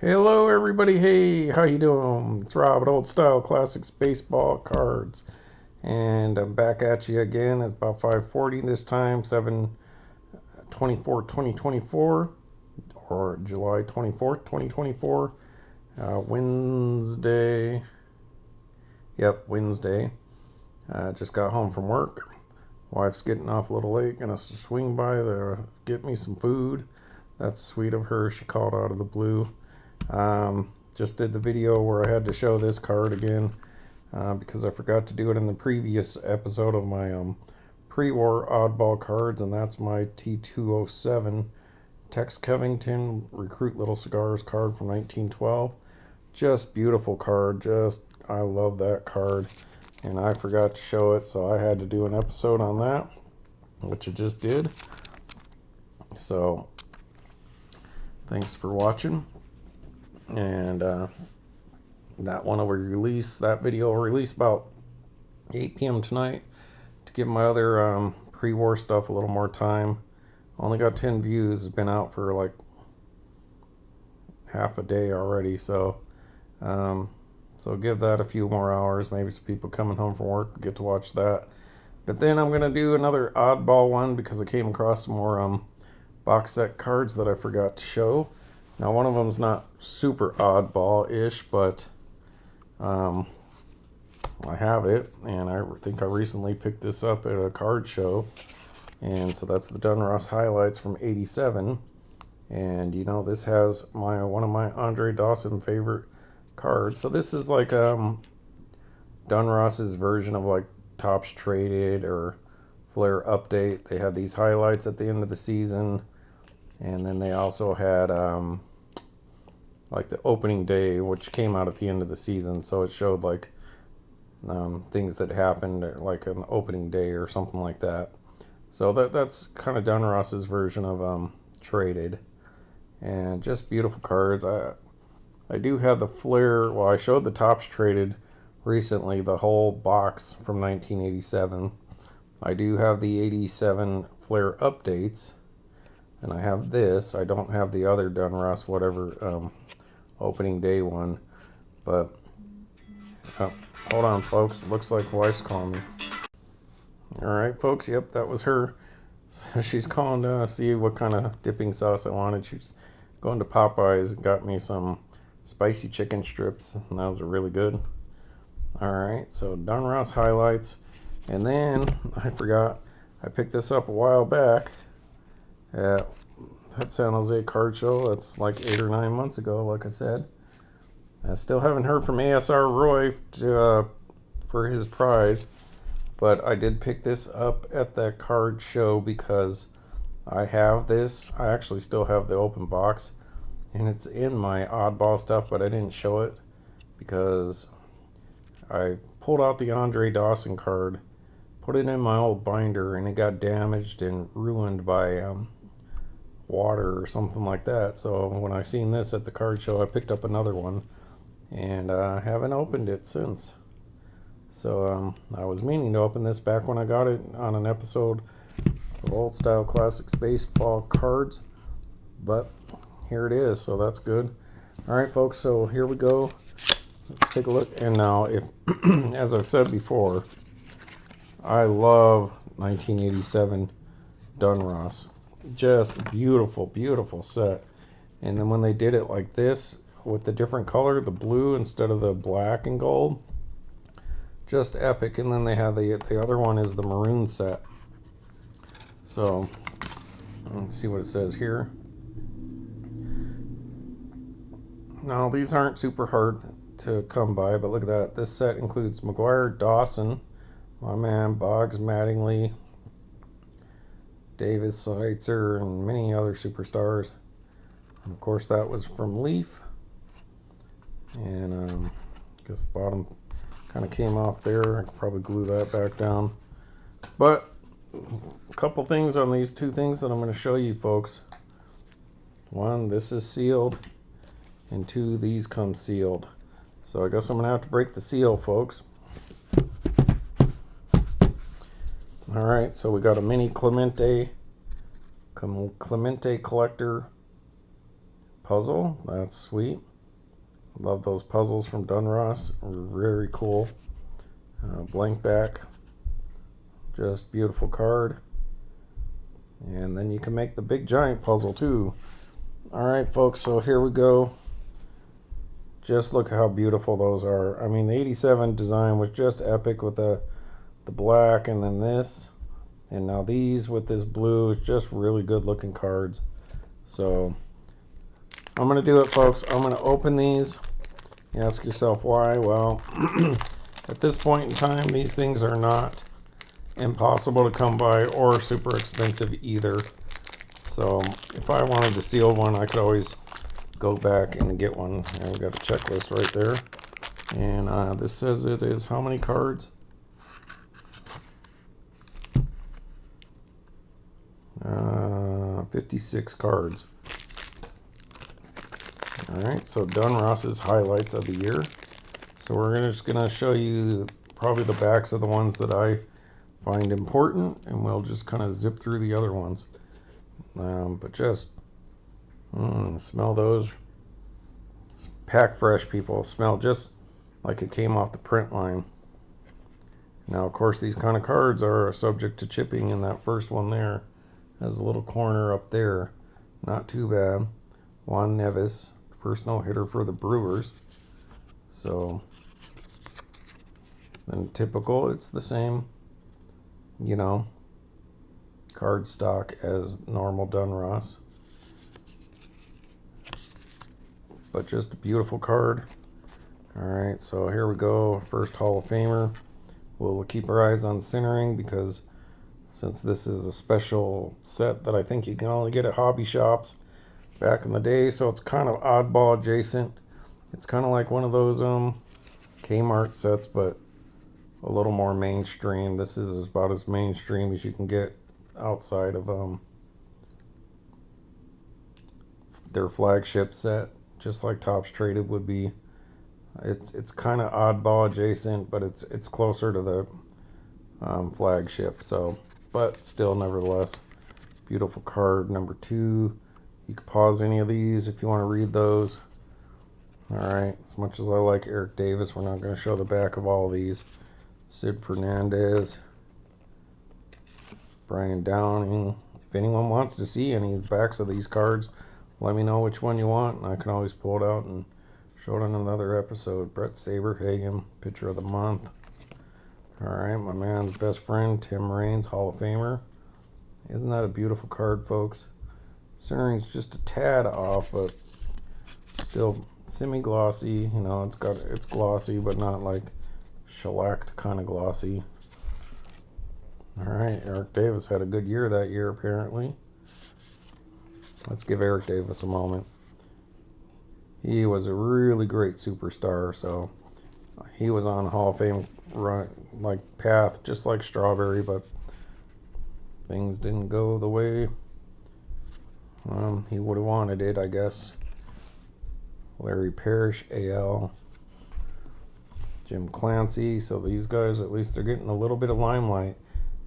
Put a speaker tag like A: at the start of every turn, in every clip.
A: Hello everybody, hey, how you doing? It's Rob at Old Style Classics Baseball Cards, and I'm back at you again. It's about 5:40 this time, 7/24/2024, or July 24th, 2024, Wednesday. Yep, Wednesday. Just got home from work. Wife's getting off a little late, gonna swing by to get me some food. That's sweet of her. She called out of the blue. Just did the video where I had to show this card again because I forgot to do it in the previous episode of my pre-war oddball cards, and that's my T207 Tex Covington Recruit Little Cigars card from 1912. Just beautiful card. I love that card, and I forgot to show it, so I had to do an episode on that, which I just did. So thanks for watching. And that video will release about 8 p.m. tonight to give my other pre-war stuff a little more time. Only got 10 views. It's been out for like half a day already, so give that a few more hours. Maybe some people coming home from work get to watch that. But then I'm gonna do another oddball one because I came across some more box set cards that I forgot to show. Now, one of them's not super oddball-ish, but I have it, and I think I recently picked this up at a card show. And so that's the Donruss Highlights from '87. And you know, this has one of my Andre Dawson favorite cards. So this is like Donruss's version of like Topps Traded or Flair Update. They had these highlights at the end of the season. And then they also had like the opening day, which came out at the end of the season, so it showed like things that happened like an opening day or something like that. So that's kind of Donruss's version of Traded, and just beautiful cards. I do have the Flair. Well, I showed the Topps Traded recently, the whole box from 1987. I do have the '87 Flair updates. And I have this. I don't have the other Donruss, whatever, opening day one. But, hold on, folks. It looks like wife's calling me. Alright, folks. Yep, that was her. She's calling to see what kind of dipping sauce I wanted. She's going to Popeyes and got me some spicy chicken strips. And those are really good. Alright, so Donruss Highlights. And then, I forgot, I picked this up a while back at that San Jose card show. That's like 8 or 9 months ago, like I said. I still haven't heard from ASR Roy for his prize, but I did pick this up at that card show because I have this. I actually still have the open box, and it's in my oddball stuff, but I didn't show it because I pulled out the Andre Dawson card, put it in my old binder, and it got damaged and ruined by water or something like that. So when I seen this at the card show, I picked up another one, and I haven't opened it since. So I was meaning to open this back when I got it on an episode of Old Style Classics Baseball Cards, but here it is, so that's good. Alright, folks, so here we go. Let's take a look. And now, if as I've said before, I love 1987 Donruss. Just beautiful, beautiful set. And then when they did it like this with the different color, the blue instead of the black and gold, just epic. And then they have the other one is the maroon set. So let's see what it says here. Now, these aren't super hard to come by, but look at that. This set includes McGuire, Dawson, my man Boggs, Mattingly, Davis, Seitzer, and many other superstars. And of course, that was from Leaf. And I guess the bottom kind of came off there. I could probably glue that back down. But a couple things on these two things that I'm going to show you, folks. One, this is sealed, and two, these come sealed. So I guess I'm going to have to break the seal, folks. Alright, so we got a mini Clemente collector puzzle. That's sweet. Love those puzzles from Donruss. Very cool. Blank back. Just beautiful card. And then you can make the big giant puzzle too. Alright folks, so here we go. Just look how beautiful those are. I mean, the 87 design was just epic with the black and then this. And now these with this blue is just really good looking cards. So I'm going to do it, folks. I'm going to open these. You ask yourself why. Well, at this point in time, these things are not impossible to come by or super expensive either. So if I wanted to seal one, I could always go back and get one. And we got a checklist right there. And this says it is how many cards? 56 cards. Alright, so Donruss's highlights of the year. So we're just going to show you probably the backs of the ones that I find important, and we'll just kind of zip through the other ones. But just smell those. Pack fresh, people. Smell just like it came off the print line. Now, of course, these kind of cards are subject to chipping, and that first one there has a little corner up there. Not too bad. Juan Neves, first no-hitter for the Brewers. So, then typical, it's the same, you know, card stock as normal Donruss. But just a beautiful card. Alright, so here we go. First Hall of Famer. We'll keep our eyes on centering because since this is a special set that I think you can only get at hobby shops back in the day, so it's kind of oddball adjacent. It's kind of like one of those Kmart sets, but a little more mainstream. This is about as mainstream as you can get outside of their flagship set, just like Topps Traded would be. It's kind of oddball adjacent, but it's closer to the flagship. So, but still, nevertheless, beautiful card. Number 2. You can pause any of these if you want to read those. Alright, as much as I like Eric Davis, we're not going to show the back of all of these. Sid Fernandez, Brian Downing. If anyone wants to see any backs of these cards, let me know which one you want, and I can always pull it out and show it in another episode. Brett Saberhagen, Pitcher of the Month. Alright, my man's best friend, Tim Raines, Hall of Famer. Isn't that a beautiful card, folks? Centering's just a tad off, but still semi-glossy. You know, it's glossy, but not like shellacked kind of glossy. Alright, Eric Davis had a good year that year, apparently. Let's give Eric Davis a moment. He was a really great superstar, so he was on Hall of Fame run, like path, just like Strawberry, but things didn't go the way he would have wanted it, I guess. Larry Parrish, AL. Jim Clancy. So these guys, at least they're getting a little bit of limelight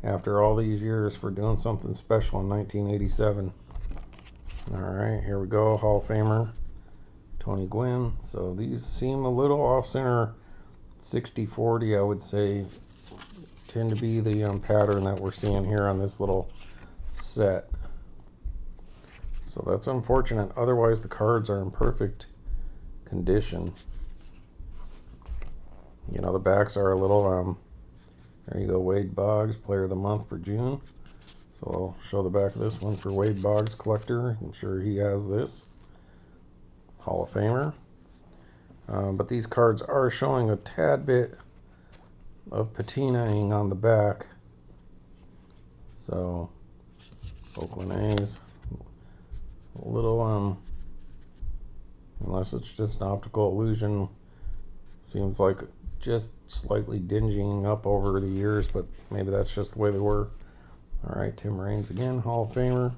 A: after all these years for doing something special in 1987. Alright, here we go. Hall of Famer, Tony Gwynn. So these seem a little off-center. 60-40, I would say, tend to be the pattern that we're seeing here on this little set. So that's unfortunate. Otherwise, the cards are in perfect condition. You know, the backs are a little, there you go, Wade Boggs, Player of the Month for June. So I'll show the back of this one for Wade Boggs collector. I'm sure he has this. Hall of Famer. But these cards are showing a tad bit of patinaing on the back. So, Oakland A's. A little, unless it's just an optical illusion, seems like just slightly dinging up over the years, but maybe that's just the way they were. Alright, Tim Raines again, Hall of Famer.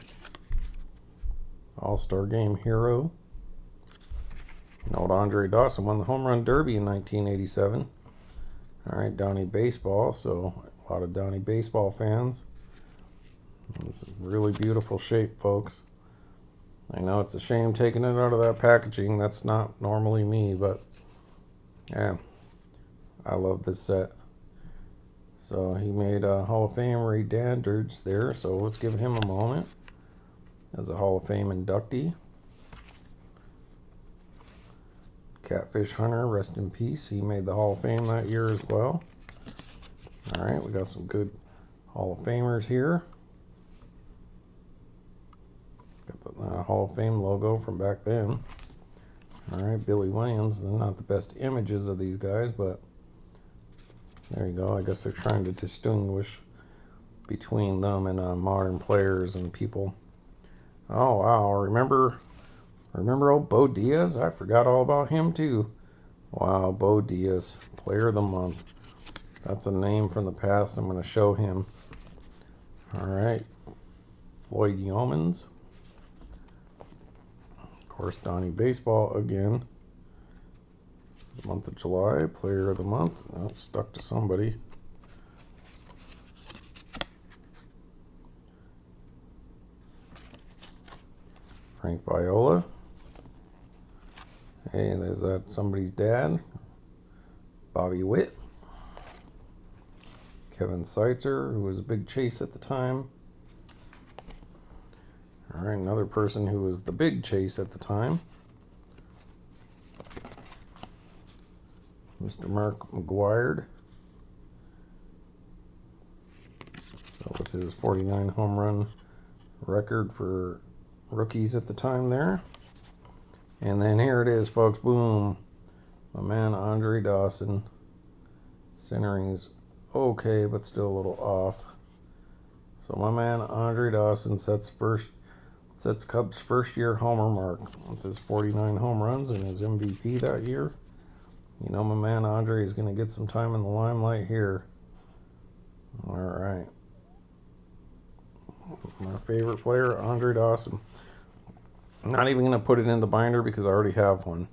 A: All-Star Game hero. You know, Andre Dawson won the Home Run Derby in 1987. Alright, Donnie Baseball, so a lot of Donnie Baseball fans. This is really beautiful shape, folks. I know it's a shame taking it out of that packaging. That's not normally me, but yeah, I love this set. So he made a Hall of Fame Ray Dandridge there, so let's give him a moment as a Hall of Fame inductee. Catfish Hunter, rest in peace. He made the Hall of Fame that year as well. Alright, we got some good Hall of Famers here. Got the Hall of Fame logo from back then. Alright, Billy Williams. They're not the best images of these guys, but there you go. I guess they're trying to distinguish between them and modern players and people. Oh, wow. Remember old Bo Diaz? I forgot all about him, too. Wow, Bo Diaz, Player of the Month. That's a name from the past. I'm going to show him. Alright, Floyd Yeomans. Of course, Donnie Baseball again. The month of July, Player of the Month. Oh, stuck to somebody. Frank Viola. Hey, there's that somebody's dad. Bobby Witt. Kevin Seitzer, who was a big chase at the time. Alright, another person who was the big chase at the time. Mr. Mark McGuire. So with his 49 home run record for rookies at the time there. And then here it is, folks. Boom. My man Andre Dawson. Centering's okay, but still a little off. So my man Andre Dawson sets Cubs' first year homer mark with his 49 home runs and his MVP that year. You know my man Andre is going to get some time in the limelight here. Alright. My favorite player, Andre Dawson. I'm not even going to put it in the binder because I already have one.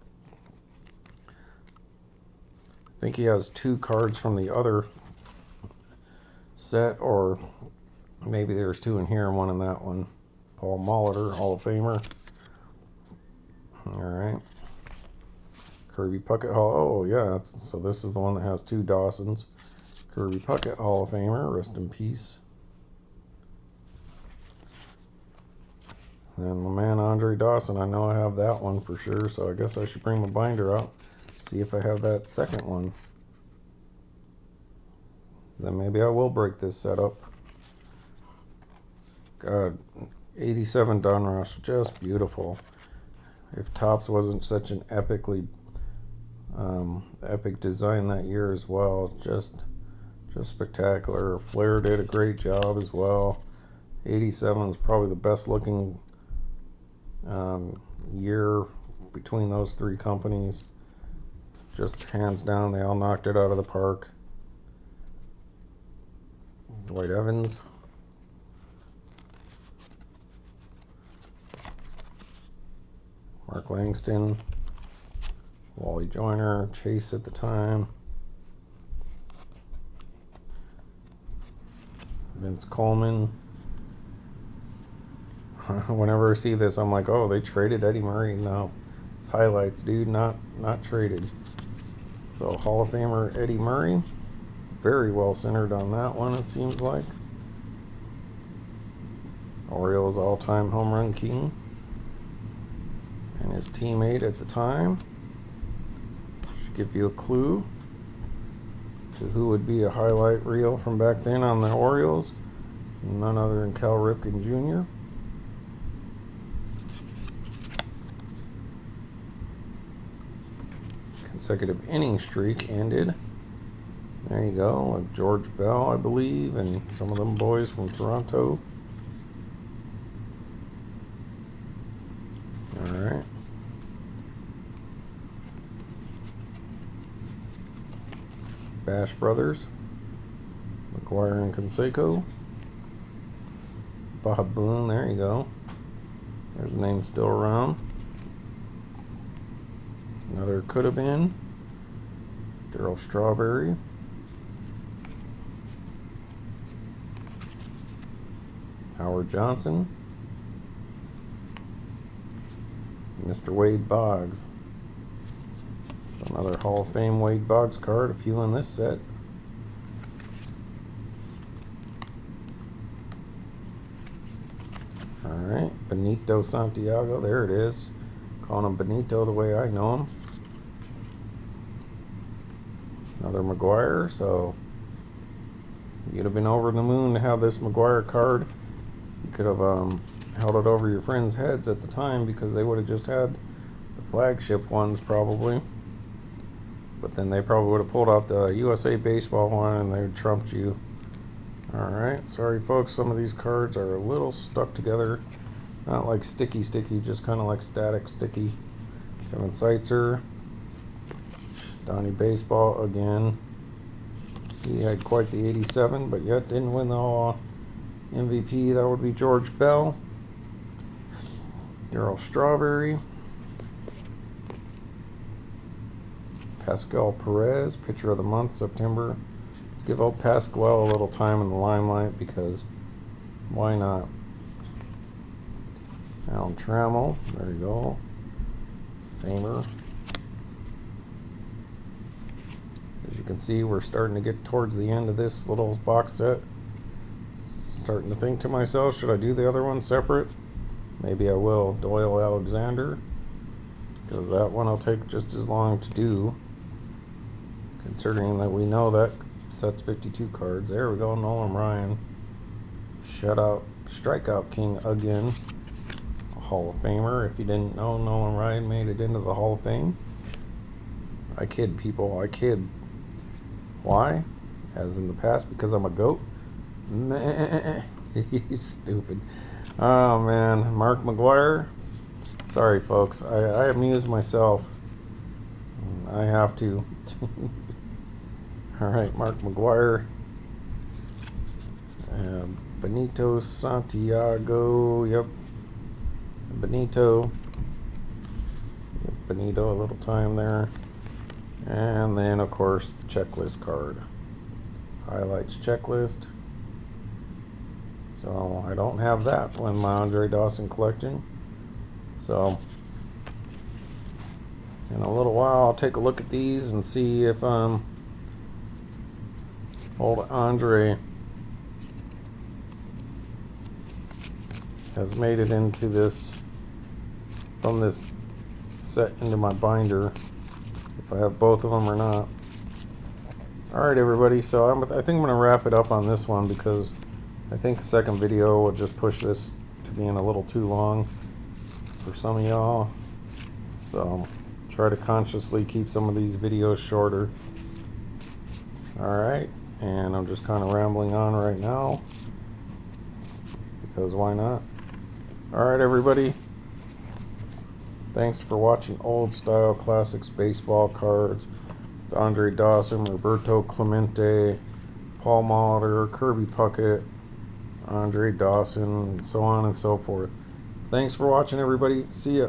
A: I think he has 2 cards from the other set, or maybe there's 2 in here and 1 in that one. Paul Molitor, Hall of Famer. Alright. Kirby Puckett Hall. Oh, yeah. So this is the one that has 2 Dawsons. Kirby Puckett, Hall of Famer. Rest in peace. And my man Andre Dawson, I know I have that one for sure, so I guess I should bring my binder out, see if I have that second one. Then maybe I will break this setup. God, 87 Donruss, just beautiful. If Topps wasn't such an epic design that year as well, just spectacular. Flair did a great job as well. 87 is probably the best looking year between those 3 companies. Just hands down, they all knocked it out of the park. Dwight Evans. Mark Langston. Wally Joyner. Chase at the time. Vince Coleman. Whenever I see this, I'm like, oh, they traded Eddie Murray. No, it's highlights, dude, not traded. So Hall of Famer Eddie Murray, very well centered on that one, it seems like. Orioles all-time home run king, and his teammate at the time. Should give you a clue to who would be a highlight reel from back then on the Orioles. None other than Cal Ripken Jr. Consecutive inning streak ended. There you go, like George Bell, I believe, and some of them boys from Toronto. Alright. Bash Brothers. McGuire and Canseco. Bob Boone, there you go. There's the name still around. Another could have been. Darryl Strawberry. Howard Johnson. Mr. Wade Boggs. So another Hall of Fame Wade Boggs card, a few in this set. Alright, Benito Santiago, there it is. Calling him Benito the way I know him. Another McGuire, so you'd have been over the moon to have this McGuire card. You could have held it over your friends' heads at the time because they would have just had the flagship ones probably. But then they probably would have pulled out the USA Baseball one and they would trumped you. Alright, sorry folks, some of these cards are a little stuck together. Not like sticky, just kind of like static sticky. Kevin Seitzer. Donnie Baseball again. He had quite the 87, but yet didn't win the MVP. That would be George Bell. Darryl Strawberry. Pascal Perez, Pitcher of the Month, September. Let's give old Pascal a little time in the limelight because why not? Alan Trammell, there you go. Famer. As you can see, we're starting to get towards the end of this little box set. Starting to think to myself, should I do the other one separate? Maybe I will. Doyle Alexander, because that one will take just as long to do, considering that we know that set's 52 cards. There we go, Nolan Ryan. Shutout, strikeout king again. A Hall of Famer. If you didn't know, Nolan Ryan made it into the Hall of Fame. I kid, people, I kid. Why? As in the past, because I'm a goat? Meh. He's stupid. Oh man, Mark McGuire. Sorry folks, I amuse myself. I have to. Alright, Mark McGuire. Benito Santiago. Yep. Benito. Yep, Benito, a little time there. And then, of course, the checklist card. Highlights checklist. So, I don't have that in my Andre Dawson collection. So, in a little while, I'll take a look at these and see if old Andre has made it into this, from this set into my binder. If I have both of them or not. Alright everybody, so I think I'm going to wrap it up on this one because I think the second video will just push this to being a little too long for some of y'all. So try to consciously keep some of these videos shorter. Alright, and I'm just kind of rambling on right now because why not? Alright everybody. Thanks for watching Old Style Classics Baseball Cards. Andre Dawson, Roberto Clemente, Paul Molitor, Kirby Puckett, Andre Dawson, and so on and so forth. Thanks for watching everybody. See ya.